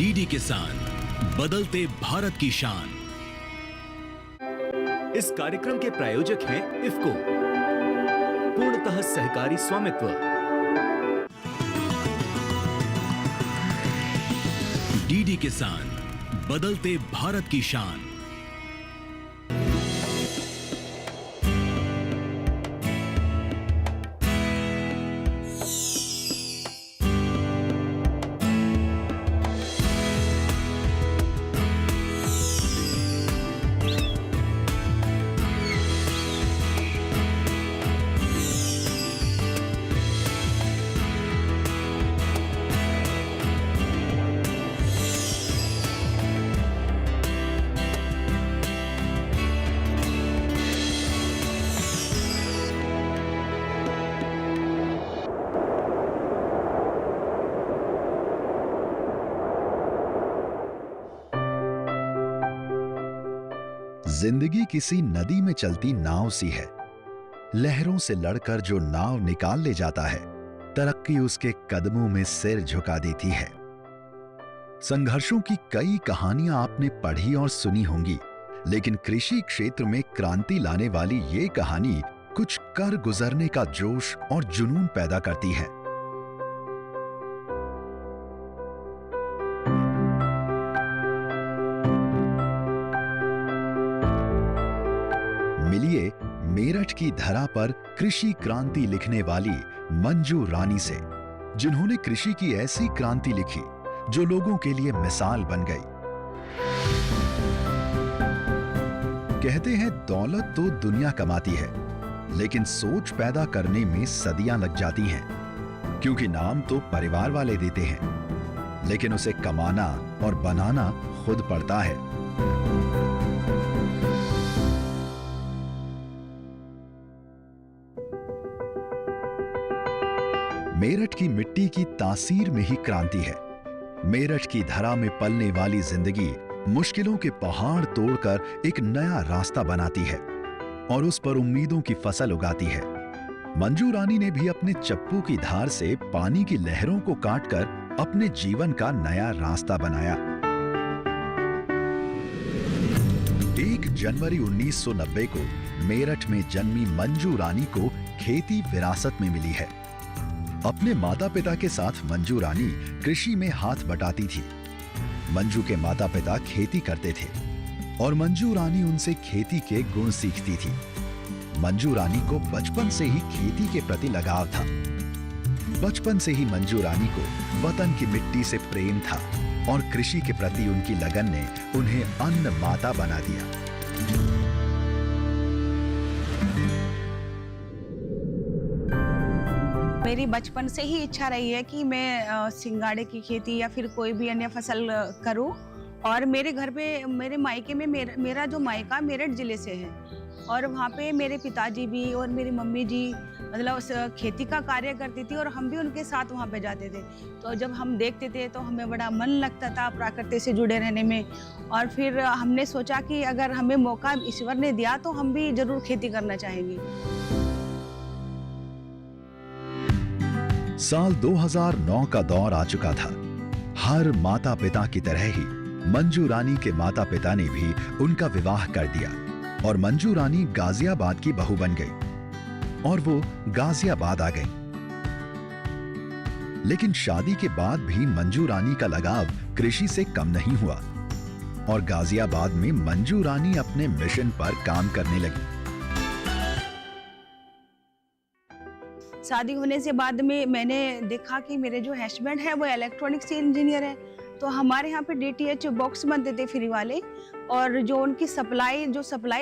DD किसान, बदलते भारत की शान। इस कार्यक्रम के प्रायोजक हैं इफ्को, पूर्णतः सहकारी स्वामित्व। डीडी किसान, बदलते भारत की शान। जिंदगी किसी नदी में चलती नाव सी है। लहरों से लड़कर जो नाव निकाल ले जाता है, तरक्की उसके कदमों में सिर झुका देती है। संघर्षों की कई कहानियां आपने पढ़ी और सुनी होंगी, लेकिन कृषि क्षेत्र में क्रांति लाने वाली ये कहानी कुछ कर गुजरने का जोश और जुनून पैदा करती है। मिलिए मेरठ की धरा पर कृषि क्रांति लिखने वाली मंजू रानी से, जिन्होंने कृषि की ऐसी क्रांति लिखी जो लोगों के लिए मिसाल बन गई। कहते हैं दौलत तो दुनिया कमाती है, लेकिन सोच पैदा करने में सदियां लग जाती हैं, क्योंकि नाम तो परिवार वाले देते हैं, लेकिन उसे कमाना और बनाना खुद पड़ता है। मेरठ की मिट्टी की तासीर में ही क्रांति है। मेरठ की धरा में पलने वाली जिंदगी मुश्किलों के पहाड़ तोड़कर एक नया रास्ता बनाती है और उस पर उम्मीदों की फसल उगाती है। मंजू रानी ने भी अपने चप्पू की धार से पानी की लहरों को काटकर अपने जीवन का नया रास्ता बनाया। 1 जनवरी 1990 को मेरठ में जन्मी मंजू रानी को खेती विरासत में मिली है। अपने माता पिता के साथ मंजू रानी कृषि में हाथ बटाती थी। मंजू के माता पिता खेती करते थे और मंजू रानी उनसे खेती के गुण सीखती थी। मंजू रानी को बचपन से ही खेती के प्रति लगाव था। बचपन से ही मंजू रानी को वतन की मिट्टी से प्रेम था और कृषि के प्रति उनकी लगन ने उन्हें अन्न माता बना दिया। मेरी बचपन से ही इच्छा रही है कि मैं सिंगाड़े की खेती या फिर कोई भी अन्य फसल करूं। और मेरे घर पे, मेरे मायके में, मेरा जो मायका मेरठ जिले से है और वहाँ पे मेरे पिताजी भी और मेरी मम्मी जी मतलब उस खेती का कार्य करती थी और हम भी उनके साथ वहाँ पे जाते थे। तो जब हम देखते थे तो हमें बड़ा मन लगता था प्रकृति से जुड़े रहने में। और फिर हमने सोचा कि अगर हमें मौका ईश्वर ने दिया तो हम भी जरूर खेती करना चाहेंगे। साल 2009 का दौर आ चुका था। हर माता पिता की तरह ही मंजू रानी के माता पिता ने भी उनका विवाह कर दिया और मंजू रानी गाजियाबाद की बहू बन गई और वो गाजियाबाद आ गई। लेकिन शादी के बाद भी मंजू रानी का लगाव कृषि से कम नहीं हुआ और गाजियाबाद में मंजू रानी अपने मिशन पर काम करने लगी। शादी होने से बाद में मैंने देखा कि मेरे जो हस्बैंड है वो इलेक्ट्रॉनिक्स इंजीनियर है, तो हमारे यहाँ पे DTH बॉक्स बनते थे फ्री वाले, और जो उनकी सप्लाई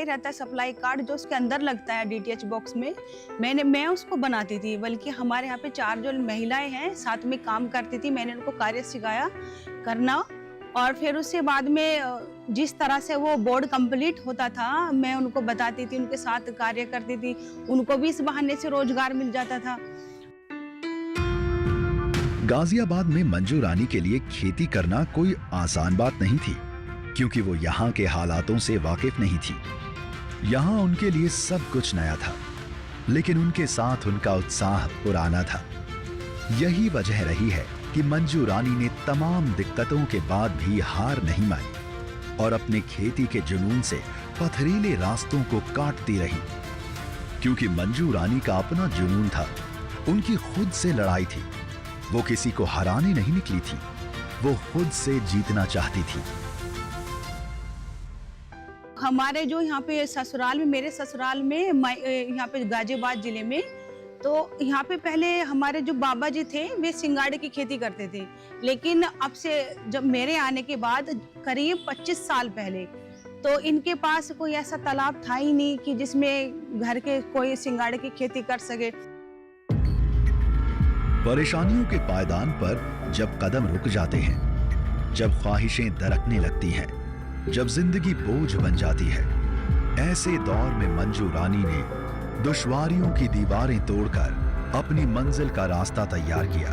रहता है, सप्लाई कार्ड जो उसके अंदर लगता है DTH बॉक्स में, मैं उसको बनाती थी। बल्कि हमारे यहाँ पे 4 जो महिलाएं हैं साथ में काम करती थी, मैंने उनको कार्य सिखाया करना। और फिर उसके बाद में जिस तरह से वो बोर्ड कंप्लीट होता था मैं उनको बताती थी, उनके साथ कार्य करती थी, उनको भी इस बहाने से रोजगार मिल जाता था। गाजियाबाद में मंजू रानी के लिए खेती करना कोई आसान बात नहीं थी, क्योंकि वो यहाँ के हालातों से वाकिफ नहीं थी। यहाँ उनके लिए सब कुछ नया था, लेकिन उनके साथ उनका उत्साह पुराना था। यही वजह रही है कि मंजू रानी ने तमाम दिक्कतों के बाद भी हार नहीं मानी और अपने खेती के जुनून से पथरीले रास्तों को काटती रही। क्योंकि मंजू रानी का अपना जुनून था, उनकी खुद से लड़ाई थी। वो किसी को हराने नहीं निकली थी, वो खुद से जीतना चाहती थी। हमारे जो यहाँ पे ससुराल में, मेरे ससुराल में यहाँ पे गाजियाबाद जिले में, तो यहाँ पे पहले हमारे जो बाबा जी थे वे सिंगाड़े की खेती करते थे। लेकिन अब से जब मेरे आने के बाद करीब 25 साल पहले, तो इनके पास कोई ऐसा तालाब था ही नहीं कि जिसमें घर के कोई सिंगाड़े की खेती कर सके। परेशानियों के पायदान पर जब कदम रुक जाते हैं, जब ख्वाहिशें दरकने लगती हैं, जब जिंदगी बोझ बन जाती है, ऐसे दौर में मंजू रानी ने दुश्वारियों की दीवारें तोड़कर अपनी मंजिल का रास्ता तैयार किया।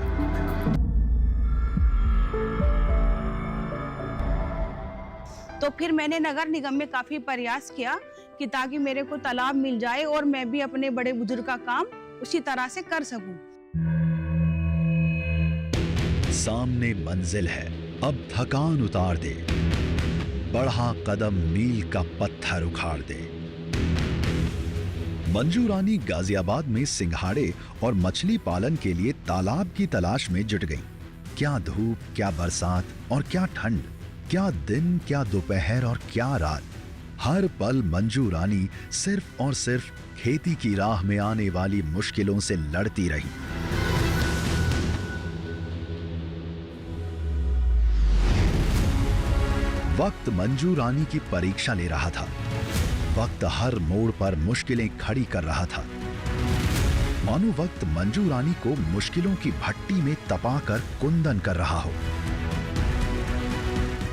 तो फिर मैंने नगर निगम में काफी प्रयास किया कि ताकि मेरे को तालाब मिल जाए और मैं भी अपने बड़े बुजुर्ग का काम उसी तरह से कर सकूं। सामने मंजिल है, अब थकान उतार दे, बढ़ा कदम मील का पत्थर उखाड़ दे। मंजू रानी गाजियाबाद में सिंघाड़े और मछली पालन के लिए तालाब की तलाश में जुट गई। क्या धूप, क्या बरसात और क्या ठंड, क्या दिन, क्या दोपहर और क्या रात, हर पल मंजू रानी सिर्फ और सिर्फ खेती की राह में आने वाली मुश्किलों से लड़ती रही। वक्त मंजू रानी की परीक्षा ले रहा था। वक्त हर मोड़ पर मुश्किलें खड़ी कर रहा था। मानो वक्त मंजू रानी को मुश्किलों की भट्टी में तपाकर कुंदन कर रहा हो।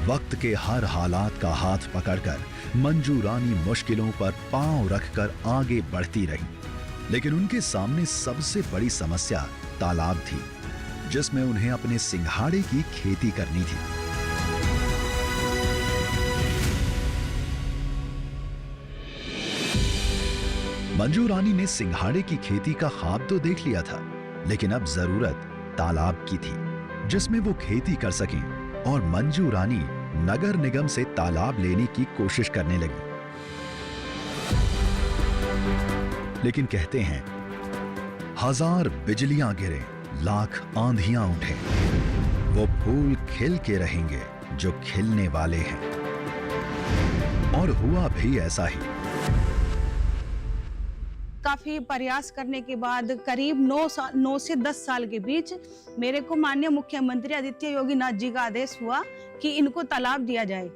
वक्त के हर हालात का हाथ पकड़कर मंजू रानी मुश्किलों पर पांव रखकर आगे बढ़ती रही। लेकिन उनके सामने सबसे बड़ी समस्या तालाब थी, जिसमें उन्हें अपने सिंघाड़े की खेती करनी थी। मंजू रानी ने सिंघाड़े की खेती का ख्वाब तो देख लिया था, लेकिन अब जरूरत तालाब की थी जिसमें वो खेती कर सकें, और मंजू रानी नगर निगम से तालाब लेने की कोशिश करने लगी। लेकिन कहते हैं, हजार बिजलियां गिरे, लाख आंधियां उठे, वो फूल खिल के रहेंगे जो खिलने वाले हैं। और हुआ भी ऐसा ही। काफी प्रयास करने के बाद करीब 9 से 10 साल के बीच मेरे को माननीय मुख्यमंत्री आदित्य योगी नाथ जी का आदेश हुआ कि इनको तालाब दिया जाए।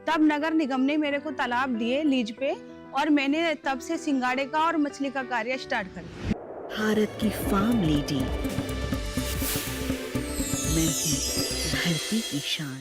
तब नगर निगम ने मेरे को तालाब दिए लीज पे, और मैंने तब से सिंगाड़े का और मछली का कार्य स्टार्ट कर दिया। भारत की फार्म लेडी, मैं हूँ धरती की शान।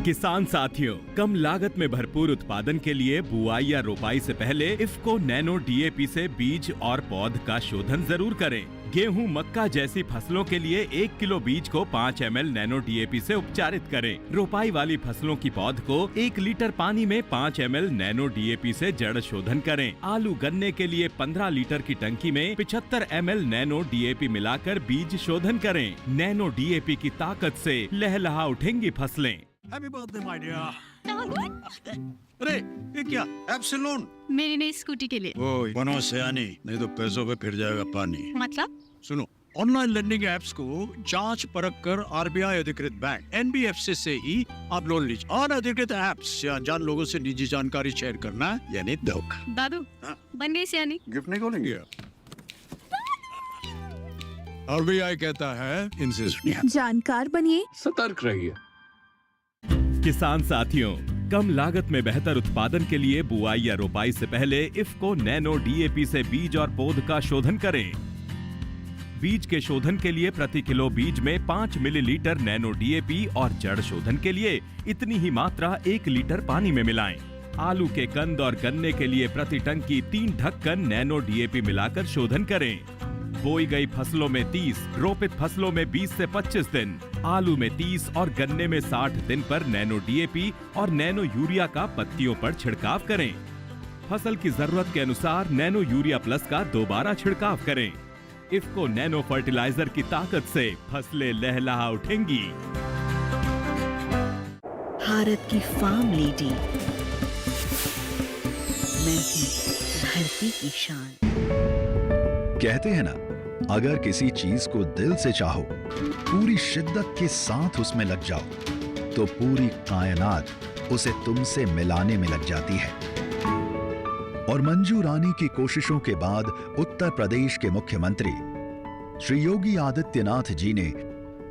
किसान साथियों, कम लागत में भरपूर उत्पादन के लिए बुआई या रोपाई से पहले इफ्को नैनो डीएपी से बीज और पौध का शोधन जरूर करें। गेहूं, मक्का जैसी फसलों के लिए 1 किलो बीज को 5 ml नैनो डीएपी से उपचारित करें। रोपाई वाली फसलों की पौध को 1 लीटर पानी में 5 ml नैनो डीएपी से जड़ शोधन करें। आलू, गन्ने के लिए 15 लीटर की टंकी में 75 ml नैनो डीएपी मिलाकर बीज शोधन करें। नैनो डीएपी की ताकत से लहलहा उठेंगी फसलें। Happy birthday my dear. अरे ये क्या, ऐप से लोन? मेरी नई स्कूटी के लिए। ओए बनो सयानी, नहीं तो पैसों पे फिर जाएगा पानी। मतलब? सुनो, ऑनलाइन लर्निंग ऐप्स को जांच परख कर आरबीआई अधिकृत बैंक एनबीएफसी से ही आप लोन लीजिए। अनधिकृत ऐप्स या अनजान लोगों से निजी जानकारी शेयर करना यानी धोखा। दादू, बन गई सियानी। गिफ्ट नहीं खोलेंगे? आरबीआई कहता है इनसे सुनिए, जानकार बनिए, सतर्क रहिए। किसान साथियों, कम लागत में बेहतर उत्पादन के लिए बुआई या रोपाई से पहले इफ्को नैनो डीएपी से बीज और पौध का शोधन करें। बीज के शोधन के लिए प्रति किलो बीज में 5 मिलीलीटर नैनो डीएपी और जड़ शोधन के लिए इतनी ही मात्रा 1 लीटर पानी में मिलाएं। आलू के कंद और गन्ने के लिए प्रति टंकी 3 ढक्कन नैनो डीएपी मिलाकर शोधन करें। बोई गई फसलों में 30, रोपित फसलों में 20 से 25 दिन, आलू में 30 और गन्ने में 60 दिन पर नैनो डीएपी और नैनो यूरिया का पत्तियों पर छिड़काव करें। फसल की जरूरत के अनुसार नैनो यूरिया प्लस का दोबारा छिड़काव करें। इफ्को नैनो फर्टिलाइजर की ताकत से फसलें लहलहा उठेंगी। भारत की फार्म लेडी, मैं हूँ धरती की शान। कहते हैं ना, अगर किसी चीज को दिल से चाहो, पूरी शिद्दत के साथ उसमें लग जाओ, तो पूरी कायनात उसे तुमसे मिलाने में लग जाती है। और मंजू रानी की कोशिशों के बाद उत्तर प्रदेश के मुख्यमंत्री श्री योगी आदित्यनाथ जी ने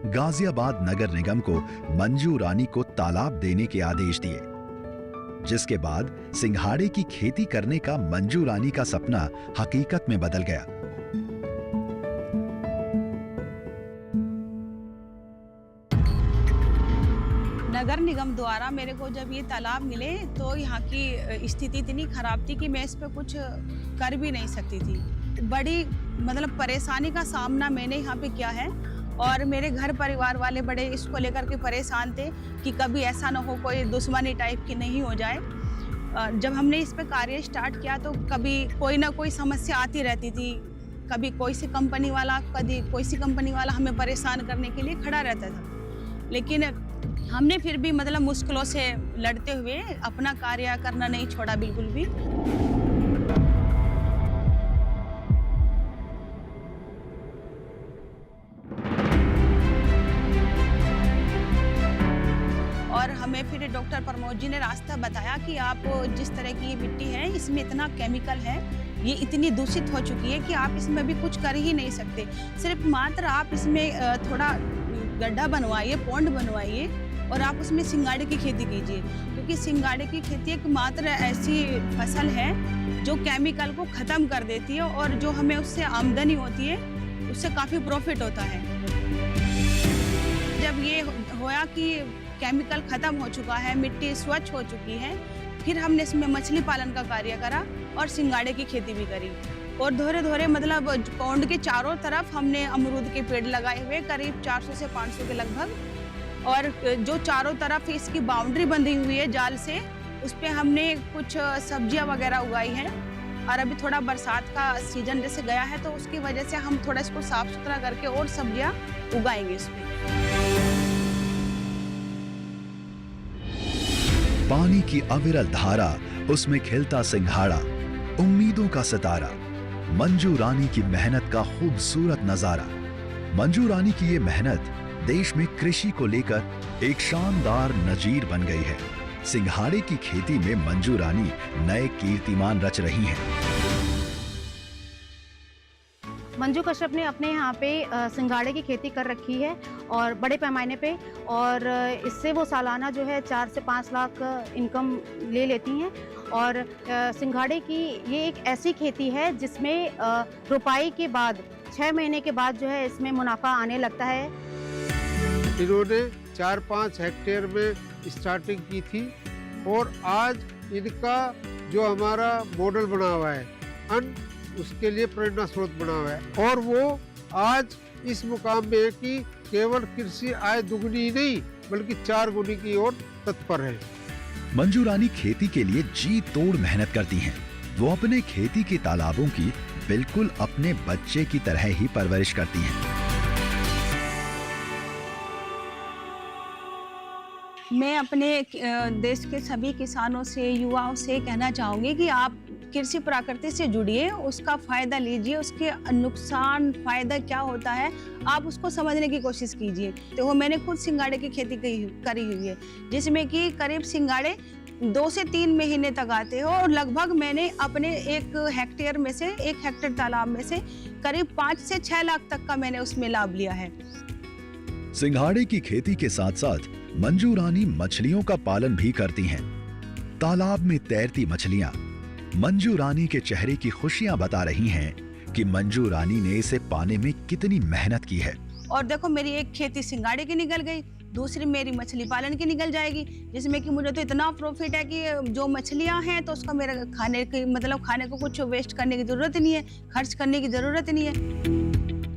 गाजियाबाद नगर निगम को मंजू रानी को तालाब देने के आदेश दिए, जिसके बाद सिंघाड़े की खेती करने का मंजू रानी का सपना हकीकत में बदल गया। नगर निगम द्वारा मेरे को जब ये तालाब मिले तो यहाँ की स्थिति इतनी खराब थी कि मैं इस पे कुछ कर भी नहीं सकती थी। बड़ी मतलब परेशानी का सामना मैंने यहाँ पे किया है और मेरे घर परिवार वाले बड़े इसको लेकर के परेशान थे कि कभी ऐसा ना हो, कोई दुश्मनी टाइप की नहीं हो जाए। जब हमने इस पे कार्य स्टार्ट किया तो कभी कोई ना कोई समस्या आती रहती थी, कभी कोई सी कंपनी वाला हमें परेशान करने के लिए खड़ा रहता था। लेकिन हमने फिर भी मतलब मुश्किलों से लड़ते हुए अपना कार्य करना नहीं छोड़ा बिल्कुल भी। और हमें फिर डॉक्टर प्रमोद जी ने रास्ता बताया कि आप जिस तरह की ये मिट्टी है इसमें इतना केमिकल है, ये इतनी दूषित हो चुकी है कि आप इसमें भी कुछ कर ही नहीं सकते। सिर्फ मात्र आप इसमें थोड़ा गड्ढा बनवाइए, पौंड बनवाइए और आप उसमें सिंघाड़े की खेती कीजिए, क्योंकि सिंघाड़े की खेती एक मात्र ऐसी फसल है जो केमिकल को ख़त्म कर देती है और जो हमें उससे आमदनी होती है उससे काफ़ी प्रॉफिट होता है। जब ये होया कि केमिकल ख़त्म हो चुका है, मिट्टी स्वच्छ हो चुकी है, फिर हमने इसमें मछली पालन का कार्य करा और सिंघाड़े की खेती भी करी। और धीरे धीरे मतलब पौंड के चारों तरफ हमने अमरूद के पेड़ लगाए हुए करीब 400 से 500 के लगभग, और जो चारों तरफ इसकी बाउंड्री बंधी हुई है जाल से, उस पे हमने कुछ सब्जियां वगैरह उगाई हैं। और अभी थोड़ा बरसात का सीजन जैसे गया है तो उसकी वजह से हम थोड़ा इसको साफ सुथरा करके और सब्जियां उगाएंगे इस पे। पानी की अविरल धारा, उसमें खिलता सिंघाड़ा, उम्मीदों का सितारा, मंजू रानी की मेहनत का खूबसूरत नजारा। मंजू रानी की ये मेहनत देश में कृषि को लेकर एक शानदार नजीर बन गई है। सिंघाड़े की खेती में मंजू रानी नए कीर्तिमान रच रही हैं। मंजू कश्यप ने अपने यहाँ पे सिंघाड़े की खेती कर रखी है और बड़े पैमाने पे, और इससे वो सालाना जो है 4 से 5 लाख इनकम ले लेती हैं। और सिंघाड़े की ये एक ऐसी खेती है जिसमें रोपाई के बाद 6 महीने के बाद जो है इसमें मुनाफा आने लगता है। इन्होंने 4-5 हेक्टेयर में स्टार्टिंग की थी और आज इनका जो हमारा मॉडल बना हुआ है उसके लिए प्रेरणा स्रोत बना हुआ है, और वो आज इस मुकाम में है कि केवल कृषि आय दुगनी ही नहीं बल्कि 4 गुनी की ओर तत्पर है। मंजू रानी खेती के लिए जी तोड़ मेहनत करती हैं। वो अपने खेती के तालाबों की बिल्कुल अपने बच्चे की तरह ही परवरिश करती हैं। मैं अपने देश के सभी किसानों से, युवाओं से कहना चाहूँगी कि आप कृषि प्रकृति से जुड़िए, उसका फ़ायदा लीजिए, उसके नुकसान फ़ायदा क्या होता है आप उसको समझने की कोशिश कीजिए। तो वो मैंने खुद सिंघाड़े की खेती करी हुई है, जिसमें कि करीब सिंघाड़े 2 से 3 महीने तक आते हो, और लगभग मैंने अपने 1 हेक्टेयर तालाब में से करीब 5 से 6 लाख तक का मैंने उसमें लाभ लिया है। सिंघाड़े की खेती के साथ साथ मंजू रानी मछलियों का पालन भी करती हैं। तालाब में तैरती मछलियां मंजू रानी के चेहरे की खुशियां बता रही हैं कि मंजू रानी ने इसे पाने में कितनी मेहनत की है। और देखो, मेरी एक खेती सिंघाड़े की निकल गई, दूसरी मेरी मछली पालन की निकल जाएगी, जिसमें कि मुझे तो इतना प्रॉफिट है कि जो मछलियां हैं तो उसका मेरे खाने को कुछ वेस्ट करने की जरूरत नहीं है, खर्च करने की जरूरत नहीं है।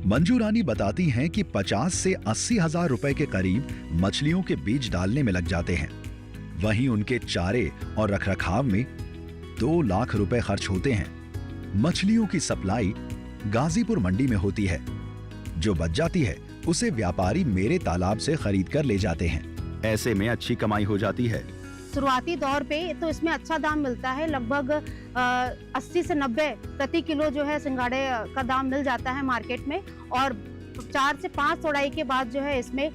मंजू रानी बताती हैं कि 50 से 80 हजार रुपए के करीब मछलियों के बीज डालने में लग जाते हैं। वहीं उनके चारे और रखरखाव में 2 लाख रुपए खर्च होते हैं। मछलियों की सप्लाई गाजीपुर मंडी में होती है। जो बच जाती है उसे व्यापारी मेरे तालाब से खरीद कर ले जाते हैं। ऐसे में अच्छी कमाई हो जाती है। शुरुआती दौर पे तो इसमें अच्छा दाम मिलता है, लगभग 80 से 90 प्रति किलो जो है सिंगाड़े का दाम मिल जाता है मार्केट में। और 4 से 5 तोड़ाई के बाद जो है इसमें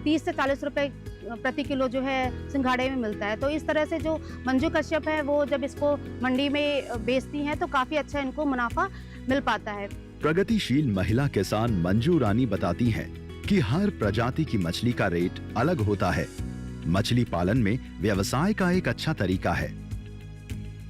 30 से 40 रुपए प्रति किलो जो है सिंगाड़े में मिलता है। तो इस तरह से जो मंजू कश्यप है वो जब इसको मंडी में बेचती हैं तो काफी अच्छा इनको मुनाफा मिल पाता है। प्रगतिशील महिला किसान मंजू रानी बताती हैं कि हर प्रजाति की मछली का रेट अलग होता है। मछली पालन में व्यवसाय का एक अच्छा तरीका है।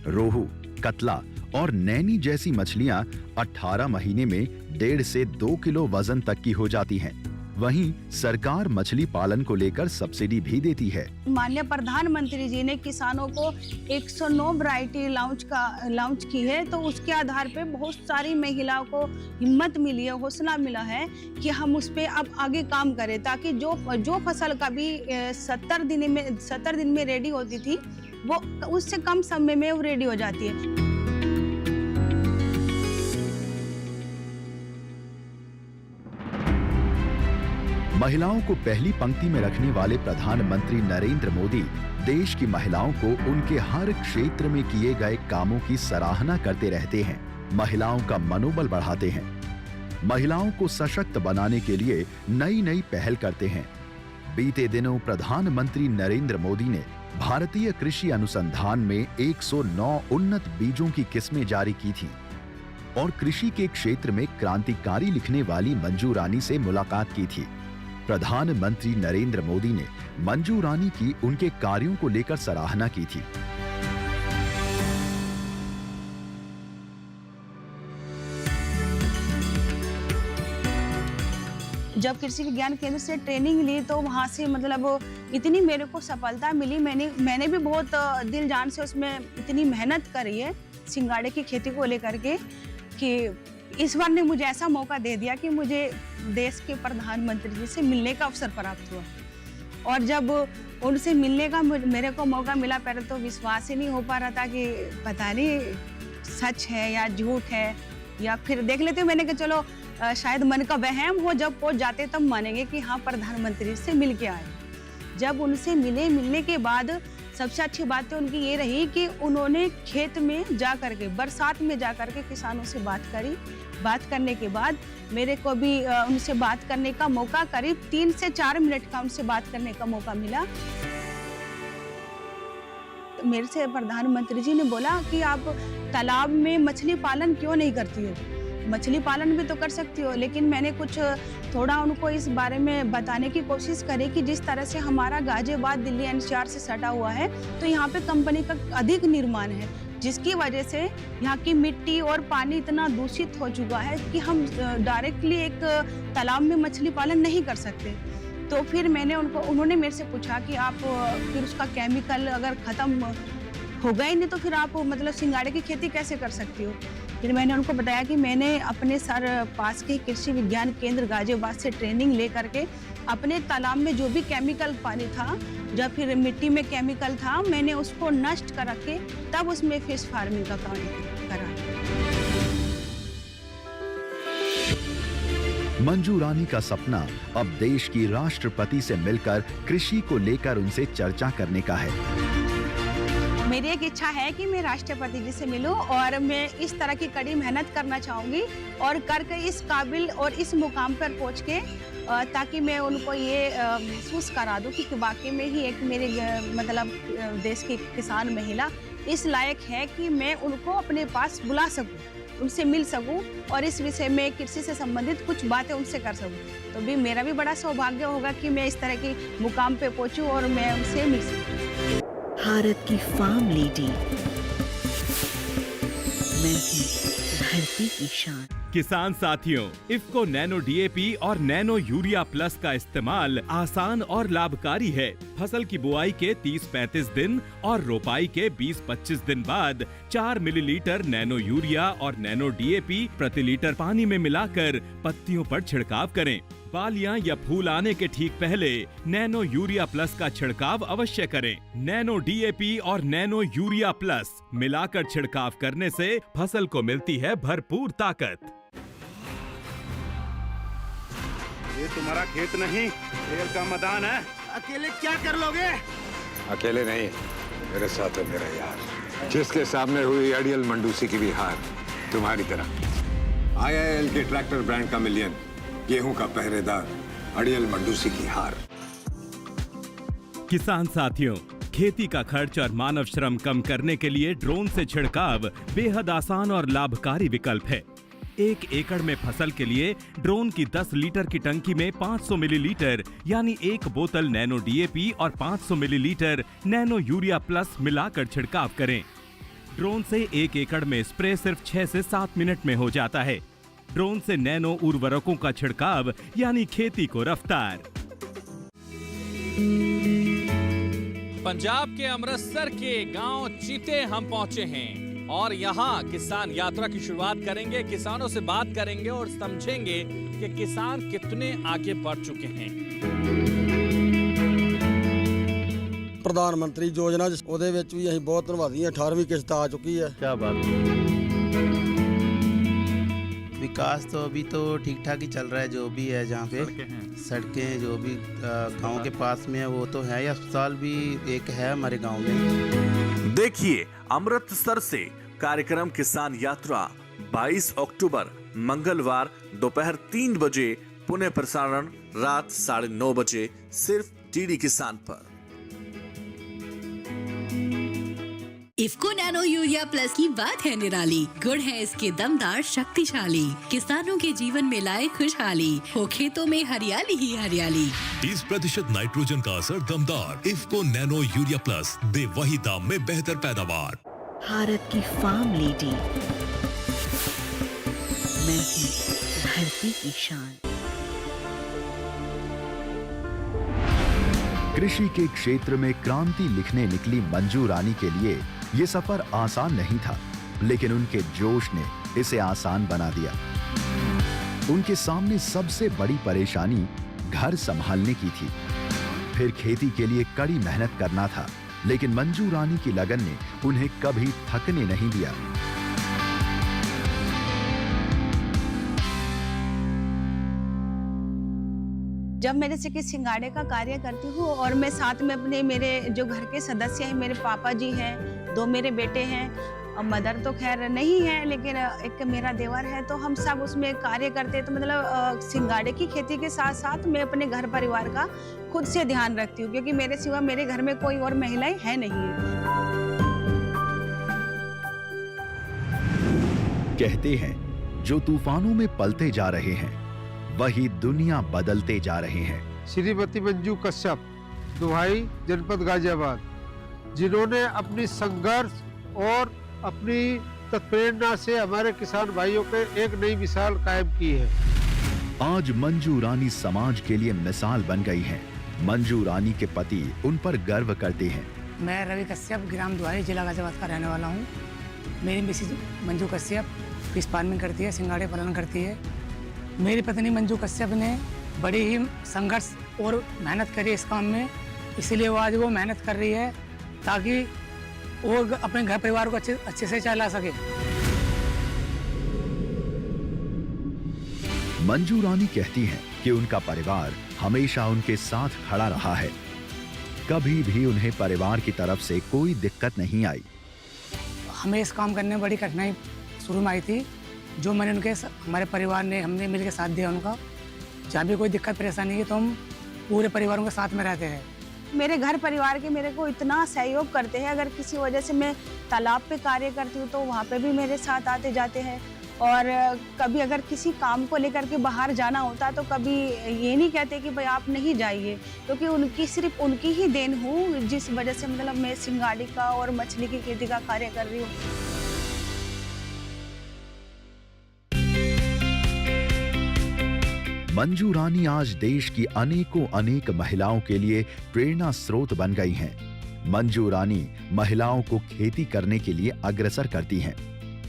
रोहू, कतला और नैनी जैसी मछलियां 18 महीने में 1.5 से 2 किलो वजन तक की हो जाती हैं। वहीं सरकार मछली पालन को लेकर सब्सिडी भी देती है। माननीय प्रधानमंत्री जी ने किसानों को 109 वैरायटी लॉन्च की है, तो उसके आधार पे बहुत सारी महिलाओं को हिम्मत मिली है, हौसला मिला है कि हम उस पे अब आगे काम करें, ताकि जो फसल कभी 70 दिन में रेडी होती थी वो उससे कम समय में वो रेडी हो जाती है। महिलाओं को पहली पंक्ति में रखने वाले प्रधानमंत्री नरेंद्र मोदी देश की महिलाओं को उनके हर क्षेत्र में किए गए कामों की सराहना करते रहते हैं, महिलाओं का मनोबल बढ़ाते हैं, महिलाओं को सशक्त बनाने के लिए नई नई पहल करते हैं। बीते दिनों प्रधानमंत्री नरेंद्र मोदी ने भारतीय कृषि अनुसंधान में 109 उन्नत बीजों की किस्में जारी की थी और कृषि के क्षेत्र में क्रांतिकारी लिखने वाली मंजू रानी से मुलाकात की थी। प्रधानमंत्री नरेंद्र मोदी ने मंजू रानी की उनके कार्यों को लेकर सराहना की थी। जब कृषि विज्ञान केंद्र से ट्रेनिंग ली तो वहाँ से मतलब इतनी मेरे को सफलता मिली। मैंने भी बहुत दिल जान से उसमें इतनी मेहनत करी है सिंगाड़े की खेती को लेकर के कि ईश्वर ने मुझे ऐसा मौका दे दिया कि मुझे देश के प्रधानमंत्री जी से मिलने का अवसर प्राप्त हुआ। और जब उनसे मिलने का मेरे को मौका मिला, पहले तो विश्वास ही नहीं हो पा रहा था कि पता नहीं सच है या झूठ है, या फिर देख लेते हो। मैंने कहा चलो शायद मन का वहम हो, जब पहुंच जाते तब मानेंगे कि हाँ प्रधानमंत्री से मिल के आए। जब उनसे मिलने के बाद सबसे अच्छी बात तो उनकी ये रही कि उन्होंने खेत में जा करके, बरसात में जा करके किसानों से बात करी। बात करने के बाद मेरे को भी उनसे बात करने का मौका, करीब 3 से 4 मिनट का उनसे बात करने का मौका मिला। मेरे से प्रधानमंत्री जी ने बोला कि आप तालाब में मछली पालन क्यों नहीं करती हो? मछली पालन भी तो कर सकती हो। लेकिन मैंने कुछ थोड़ा उनको इस बारे में बताने की कोशिश करी कि जिस तरह से हमारा गाजियाबाद दिल्ली एनसीआर से सटा हुआ है, तो यहाँ पे कंपनी का अधिक निर्माण है, जिसकी वजह से यहाँ की मिट्टी और पानी इतना दूषित हो चुका है कि हम डायरेक्टली एक तालाब में मछली पालन नहीं कर सकते। तो फिर उन्होंने मेरे से पूछा कि आप फिर उसका केमिकल अगर ख़त्म हो गए नहीं तो फिर आप मतलब सिंगाड़े की खेती कैसे कर सकती हो? फिर मैंने उनको बताया कि मैंने अपने सर पास के कृषि विज्ञान केंद्र गाजियाबाद से ट्रेनिंग ले करके अपने तालाब में जो भी केमिकल पानी था, जब फिर मिट्टी में केमिकल था, मैंने उसको नष्ट कर के तब उसमें फिश फार्मिंग का काम करा। मंजू रानी का सपना अब देश की राष्ट्रपति से मिलकर कृषि को लेकर उनसे चर्चा करने का है। मेरी एक इच्छा है कि मैं राष्ट्रपति जी से मिलूं और मैं इस तरह की कड़ी मेहनत करना चाहूँगी और करके इस काबिल और इस मुकाम पर पहुँच के ताकि मैं उनको ये महसूस करा दूं कि वाकई में ही एक मेरे मतलब देश की किसान महिला इस लायक है कि मैं उनको अपने पास बुला सकूं, उनसे मिल सकूं और इस विषय में कृषि से संबंधित कुछ बातें उनसे कर सकूं। तो भी मेरा भी बड़ा सौभाग्य होगा कि मैं इस तरह की मुकाम पे पहुंचूं और मैं उनसे मिल सकूं। भारत की फार्म लेडी, मैं हूँ धरती की शान। किसान साथियों, इफ्को नैनो डीएपी और नैनो यूरिया प्लस का इस्तेमाल आसान और लाभकारी है। फसल की बुआई के 30-35 दिन और रोपाई के 20-25 दिन बाद 4 मिलीलीटर नैनो यूरिया और नैनो डीएपी प्रति लीटर पानी में मिलाकर पत्तियों पर छिड़काव करें। बालियां या फूल आने के ठीक पहले नैनो यूरिया प्लस का छिड़काव अवश्य करें। नैनो डीएपी और नैनो यूरिया प्लस मिलाकर छिड़काव करने से फसल को मिलती है भरपूर ताकत। ये तुम्हारा खेत नहीं, खेल का मैदान है। अकेले क्या कर लोगे? अकेले नहीं, मेरे साथ है मेरा यार, जिसके सामने हुई अड़ियल मंडूसी की भी हार तुम्हारी तरह। IIL के ट्रैक्टर ब्रांड का मिलियन, गेहूं का पहरेदार अड़ियल मंडूसी की हार। किसान साथियों, खेती का खर्च और मानव श्रम कम करने के लिए ड्रोन से छिड़काव बेहद आसान और लाभकारी विकल्प है। 1 एकड़ में फसल के लिए ड्रोन की 10 लीटर की टंकी में 500 मिलीलीटर यानी 1 बोतल नैनो DAP और 500 मिलीलीटर नैनो यूरिया प्लस मिलाकर छिड़काव करें। ड्रोन से 1 एकड़ में स्प्रे सिर्फ 6 से 7 मिनट में हो जाता है। ड्रोन से नैनो उर्वरकों का छिड़काव यानी खेती को रफ्तार। पंजाब के अमृतसर के गांव चीते हम पहुंचे हैं और यहाँ किसान यात्रा की शुरुआत करेंगे। किसानों से बात करेंगे और समझेंगे कि किसान कितने आगे बढ़ चुके हैं। प्रधानमंत्री योजना ਉਹਦੇ ਵਿੱਚ ਵੀ ਅਸੀਂ ਬਹੁਤ ਧੰਨਵਾਦੀ ਹਾਂ। 18ਵੀਂ किस्त आ चुकी है। क्या बात है। विकास तो अभी तो ठीक ठाक ही चल रहा है, जो भी है जहाँ पे सड़कें जो भी गांव के पास में है वो तो है। अस्पताल भी एक है हमारे गांव में। देखिए अमृतसर से कार्यक्रम किसान यात्रा 22 अक्टूबर मंगलवार दोपहर 3 बजे, पुनः प्रसारण रात 9:30 बजे, सिर्फ DD किसान पर। इफ्को नैनो यूरिया प्लस की बात है निराली। गुण है इसके दमदार शक्तिशाली, किसानों के जीवन में लाए खुशहाली, हो खेतों में हरियाली ही हरियाली। 30% नाइट्रोजन का असर दमदार। इफ्को नैनो यूरिया प्लस दे वही दाम में बेहतर पैदावार। भारत की फार्म लेडी, मैं हूँ धरती की शान। कृषि के क्षेत्र में क्रांति लिखने निकली मंजू रानी के लिए ये सफर आसान नहीं था, लेकिन उनके जोश ने इसे आसान बना दिया। उनके सामने सबसे बड़ी परेशानी घर संभालने की थी, फिर खेती के लिए कड़ी मेहनत करना था, लेकिन मंजू रानी की लगन ने उन्हें कभी थकने नहीं दिया। जब मेरे से किसी सिंगाड़े का कार्य करती हूँ और मैं साथ में अपने मेरे जो घर के सदस्य हैं, मेरे पापा जी हैं, 2 मेरे बेटे हैं और मदर तो खैर नहीं है, लेकिन एक मेरा देवर है, तो हम सब उसमें कार्य करते हैं। तो मतलब सिंगाड़े की खेती के साथ साथ मैं अपने घर परिवार का खुद से ध्यान रखती हूँ, क्योंकि मेरे सिवा मेरे घर में कोई और महिलाएं है नहीं है। कहते हैं जो तूफानों में पलते जा रहे हैं वही दुनिया बदलते जा रहे हैं। श्रीमती मंजू कश्यप, दुहाई, जनपद गाजियाबाद, जिन्होंने अपनी संघर्ष और अपनी तत्प्रेरणा से हमारे किसान भाइयों के एक नई मिसाल कायम की है। आज मंजू रानी समाज के लिए मिसाल बन गई हैं। मंजू रानी के पति उन पर गर्व करते हैं। मैं रवि कश्यप, ग्राम दुहाई, जिला गाजियाबाद का रहने वाला हूँ। मेरी Mrs Manju Kashyap fish farming करती है, सिंगाड़े पालन करती है। मेरी पत्नी मंजू कश्यप ने बड़ी ही संघर्ष और मेहनत करी इस काम में, इसलिए वो आज वो मेहनत कर रही है ताकि वो अपने घर परिवार को अच्छे से चला सके। मंजू रानी कहती हैं कि उनका परिवार हमेशा उनके साथ खड़ा रहा है, कभी भी उन्हें परिवार की तरफ से कोई दिक्कत नहीं आई। हमें इस काम करने में बड़ी कठिनाई शुरू में आई थी, जो मैंने उनके हमारे परिवार ने हमने मिलकर साथ दिया उनका। जहाँ भी कोई दिक्कत परेशानी है तो हम पूरे परिवारों के साथ में रहते हैं। मेरे घर परिवार के मेरे को इतना सहयोग करते हैं। अगर किसी वजह से मैं तालाब पे कार्य करती हूँ तो वहाँ पे भी मेरे साथ आते जाते हैं, और कभी अगर किसी काम को लेकर के बाहर जाना होता तो कभी ये नहीं कहते कि भाई आप नहीं जाइए, क्योंकि उनकी सिर्फ उनकी ही देन हूँ, जिस वजह से मतलब मैं सिंगाड़ी का और मछली की खेती का कार्य कर रही हूँ। मंजू रानी आज देश की अनेक महिलाओं के लिए प्रेरणा स्रोत बन गई हैं। मंजू रानी महिलाओं को खेती करने के लिए अग्रसर करती हैं।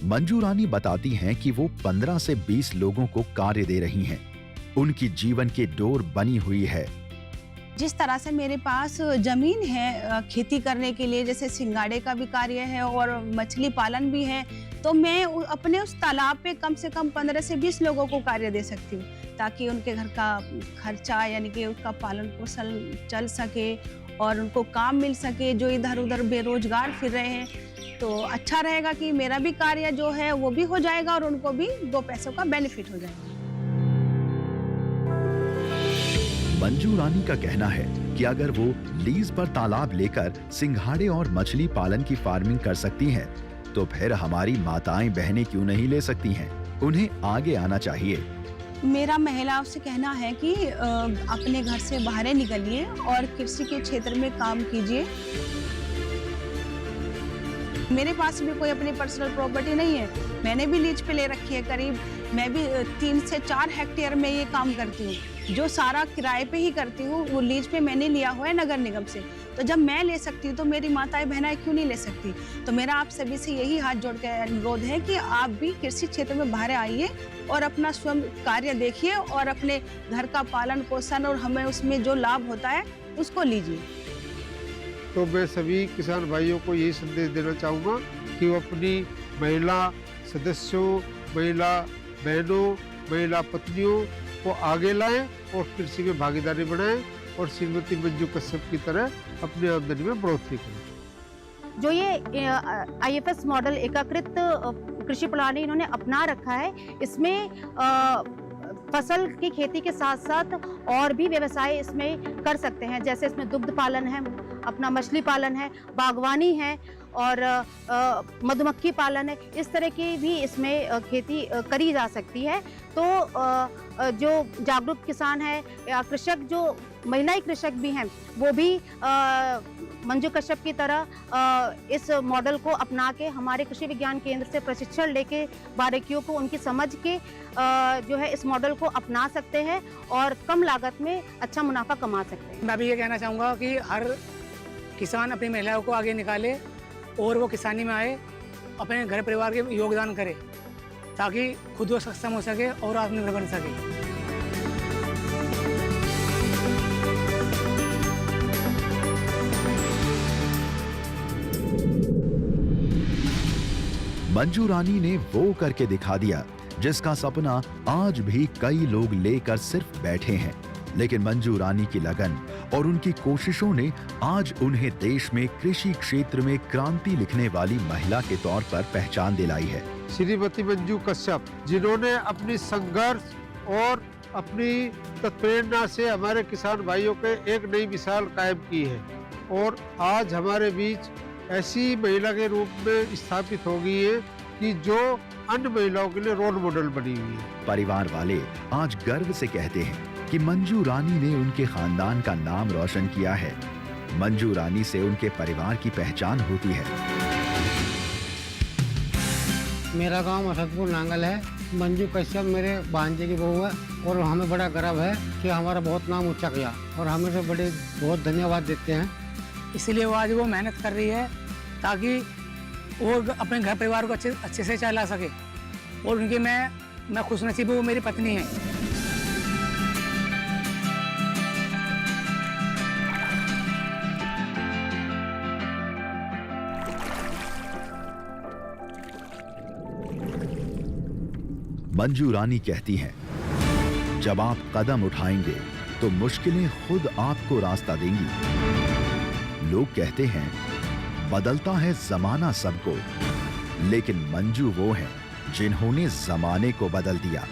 मंजू रानी बताती हैं कि वो 15 से 20 लोगों को कार्य दे रही हैं। उनकी जीवन की डोर बनी हुई है। जिस तरह से मेरे पास जमीन है खेती करने के लिए, जैसे सिंगाड़े का भी कार्य है और मछली पालन भी है, तो मैं अपने उस तालाब पे कम से कम 15 से 20 लोगों को कार्य दे सकती हूँ। ताकि उनके घर का खर्चा यानी कि उसका पालन पोषण चल सके और उनको काम मिल सके जो इधर उधर बेरोजगार फिर रहे हैं। तो अच्छा रहेगा कि मेरा भी कार्य जो है वो भी हो जाएगा और उनको भी 2 पैसों का बेनिफिट हो जाएगा। मंजू रानी का कहना है कि अगर वो लीज पर तालाब लेकर सिंघाड़े और मछली पालन की फार्मिंग कर सकती हैं, तो फिर हमारी माताएं बहनें क्यों नहीं ले सकती हैं? उन्हें आगे आना चाहिए। मेरा महिलाओं से कहना है कि अपने घर से बाहर निकलिए और कृषि के क्षेत्र में काम कीजिए। मेरे पास भी कोई अपनी पर्सनल प्रॉपर्टी नहीं है, मैंने भी लीज पे ले रखी है। करीब मैं भी 3 से 4 हेक्टेयर में ये काम करती हूँ, जो सारा किराए पे ही करती हूँ, वो लीज पे मैंने लिया हुआ है नगर निगम से। तो जब मैं ले सकती हूँ तो मेरी माताएं बहनाएं क्यों नहीं ले सकती? तो मेरा आप सभी से यही हाथ जोड़ के अनुरोध है कि आप भी कृषि क्षेत्र में बाहर आइए और अपना स्वयं कार्य देखिए और अपने घर का पालन पोषण और हमें उसमें जो लाभ होता है उसको लीजिए। तो मैं सभी किसान भाइयों को यही संदेश देना चाहूँगा कि वो अपनी महिला सदस्यों, महिला बहनों, महिला पत्नियों को आगे लाएं और कृषि में भागीदारी बढ़ाएं और श्रीमती मंजू कश्यप की तरह अपनी आमदनी में बढ़ोतरी करें। जो ये IFS मॉडल एकीकृत कृषि प्रणाली इन्होंने अपना रखा है, इसमें फसल की खेती के साथ साथ और भी व्यवसाय इसमें कर सकते हैं। जैसे इसमें दुग्ध पालन है, अपना मछली पालन है, बागवानी है और मधुमक्खी पालन है। इस तरह की भी इसमें खेती करी जा सकती है। तो जो जागरूक किसान है या कृषक, जो महिलाएं कृषक भी हैं, वो भी मंजू कश्यप की तरह इस मॉडल को अपना के हमारे कृषि विज्ञान केंद्र से प्रशिक्षण लेके बारीकियों को उनकी समझ के जो है इस मॉडल को अपना सकते हैं और कम लागत में अच्छा मुनाफा कमा सकते हैं। मैं भी ये कहना चाहूँगा कि हर किसान अपनी महिलाओं को आगे निकाले और वो किसानी में आए, अपने घर परिवार के योगदान करे ताकि खुद वो सक्षम हो सके और आत्मनिर्भर बन सके। मंजू रानी ने वो करके दिखा दिया जिसका सपना आज भी कई लोग लेकर सिर्फ बैठे हैं। लेकिन मंजू रानी की लगन और उनकी कोशिशों ने आज उन्हें देश में कृषि क्षेत्र में क्रांति लिखने वाली महिला के तौर पर पहचान दिलाई है। श्रीमती मंजू कश्यप, जिन्होंने अपनी संघर्ष और अपनी तत्प्रेरणा से हमारे किसान भाइयों के एक नई मिसाल कायम की है और आज हमारे बीच ऐसी महिला के रूप में स्थापित हो गई है कि जो अन्य महिलाओं के लिए रोल मॉडल बनी हुई है। परिवार वाले आज गर्व से कहते हैं कि मंजू रानी ने उनके खानदान का नाम रोशन किया है। मंजू रानी से उनके परिवार की पहचान होती है। मेरा गांव असदपुर नांगल है। मंजू कश्यप मेरे भांजे की बहू है और हमें बड़ा गर्व है कि हमारा बहुत नाम ऊंचा किया और हमें तो बड़े बहुत धन्यवाद देते हैं। इसीलिए वो आज वो मेहनत कर रही है ताकि वो अपने घर परिवार को अच्छे से चला सके और उनकी मैं खुशनसीब हूँ, वो मेरी पत्नी है। मंजू रानी कहती हैं, जब आप कदम उठाएंगे तो मुश्किलें खुद आपको रास्ता देंगी। लोग कहते हैं बदलता है जमाना सबको, लेकिन मंजू वो हैं जिन्होंने जमाने को बदल दिया।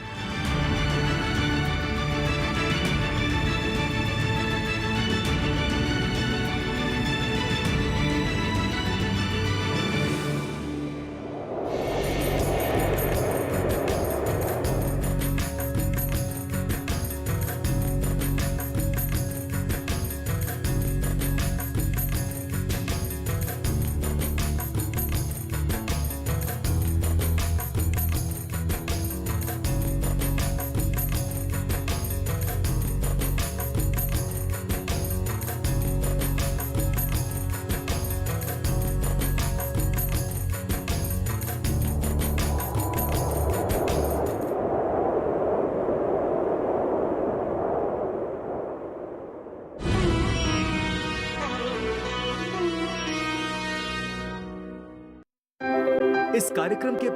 इस कार्यक्रम के